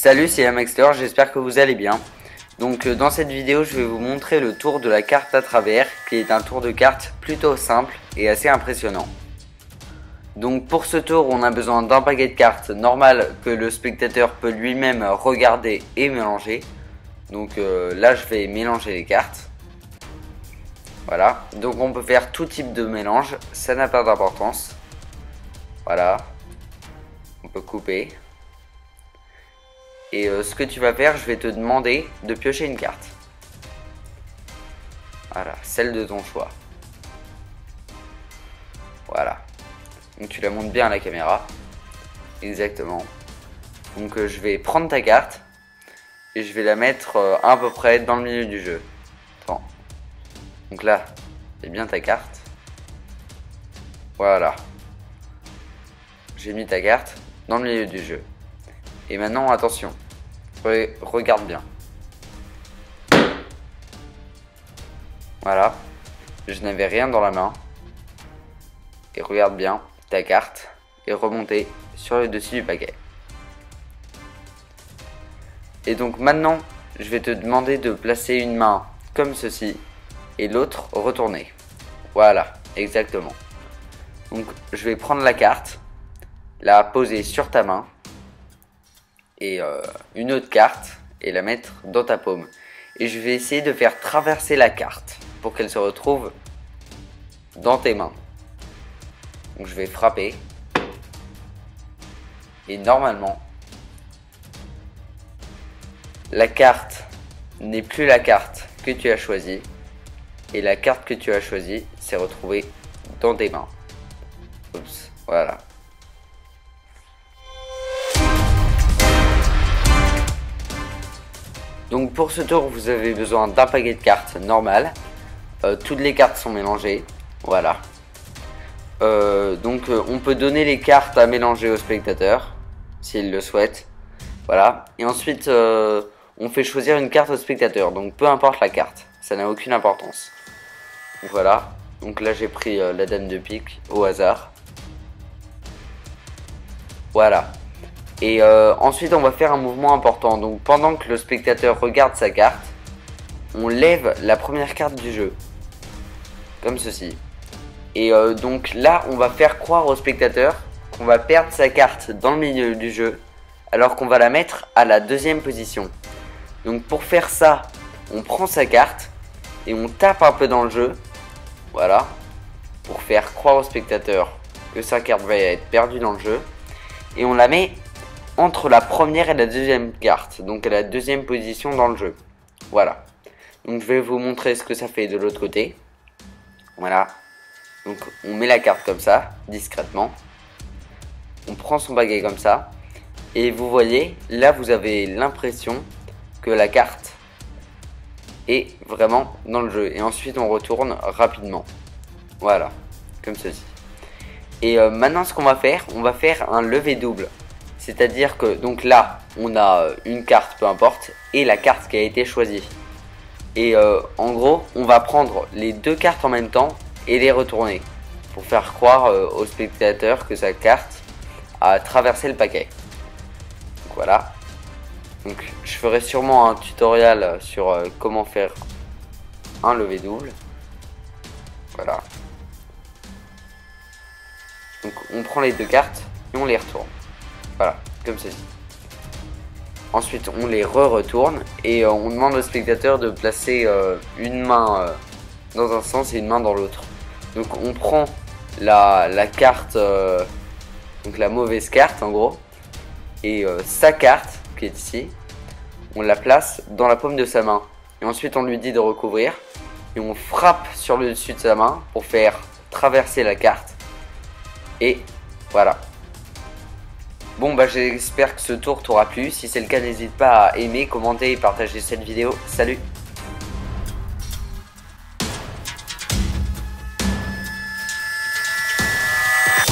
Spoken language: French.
Salut, c'est Amaxter, j'espère que vous allez bien. Donc dans cette vidéo, je vais vous montrer le tour de la carte à travers, qui est un tour de carte plutôt simple et assez impressionnant. Donc pour ce tour, on a besoin d'un paquet de cartes normal que le spectateur peut lui-même regarder et mélanger. Donc là, je vais mélanger les cartes. Voilà, donc on peut faire tout type de mélange, ça n'a pas d'importance. Voilà, on peut couper. Et ce que tu vas faire, je vais te demander de piocher une carte. Voilà, celle de ton choix. Voilà. Donc tu la montes bien à la caméra. Exactement. Donc je vais prendre ta carte et je vais la mettre à peu près dans le milieu du jeu. Attends. Donc là, c'est bien ta carte. Voilà. J'ai mis ta carte dans le milieu du jeu. Et maintenant, attention, regarde bien. Voilà, je n'avais rien dans la main. Et regarde bien, ta carte est remontée sur le dessus du paquet. Et donc maintenant, je vais te demander de placer une main comme ceci et l'autre retournée. Voilà, exactement. Donc je vais prendre la carte, la poser sur ta main. Et une autre carte et la mettre dans ta paume. Et je vais essayer de faire traverser la carte pour qu'elle se retrouve dans tes mains. Donc je vais frapper. Et normalement, la carte n'est plus la carte que tu as choisie. Et la carte que tu as choisie s'est retrouvée dans tes mains. Oups, voilà. Donc pour ce tour, vous avez besoin d'un paquet de cartes normal. Toutes les cartes sont mélangées. Voilà. Donc on peut donner les cartes à mélanger au spectateur, s'il le souhaite. Voilà. Et ensuite, on fait choisir une carte au spectateur. Donc peu importe la carte, ça n'a aucune importance. Donc voilà. Donc là j'ai pris la dame de pique au hasard. Voilà. Et ensuite on va faire un mouvement important. Donc pendant que le spectateur regarde sa carte, on lève la première carte du jeu. Comme ceci. Et donc là on va faire croire au spectateur qu'on va perdre sa carte dans le milieu du jeu, alors qu'on va la mettre à la deuxième position. Donc pour faire ça, on prend sa carte et on tape un peu dans le jeu. Voilà. Pour faire croire au spectateur que sa carte va être perdue dans le jeu. Et on la met entre la première et la deuxième carte, donc à la deuxième position dans le jeu. Voilà. Donc je vais vous montrer ce que ça fait de l'autre côté. Voilà. Donc on met la carte comme ça, discrètement. On prend son paquet comme ça. Et vous voyez, là vous avez l'impression que la carte est vraiment dans le jeu. Et ensuite on retourne rapidement. Voilà. Comme ceci. Et maintenant ce qu'on va faire, on va faire un lever double. C'est-à-dire que donc là, on a une carte, peu importe, et la carte qui a été choisie. Et en gros, on va prendre les deux cartes en même temps et les retourner. Pour faire croire au spectateur que sa carte a traversé le paquet. Donc voilà. Donc je ferai sûrement un tutoriel sur comment faire un lever double. Voilà. Donc on prend les deux cartes et on les retourne. Voilà, comme ceci. Ensuite, on les retourne et on demande au spectateur de placer une main dans un sens et une main dans l'autre. Donc, on prend la carte, donc la mauvaise carte en gros, et sa carte qui est ici, on la place dans la paume de sa main. Et ensuite, on lui dit de recouvrir et on frappe sur le dessus de sa main pour faire traverser la carte. Et voilà. Bon bah j'espère que ce tour t'aura plu, si c'est le cas n'hésite pas à aimer, commenter et partager cette vidéo, salut!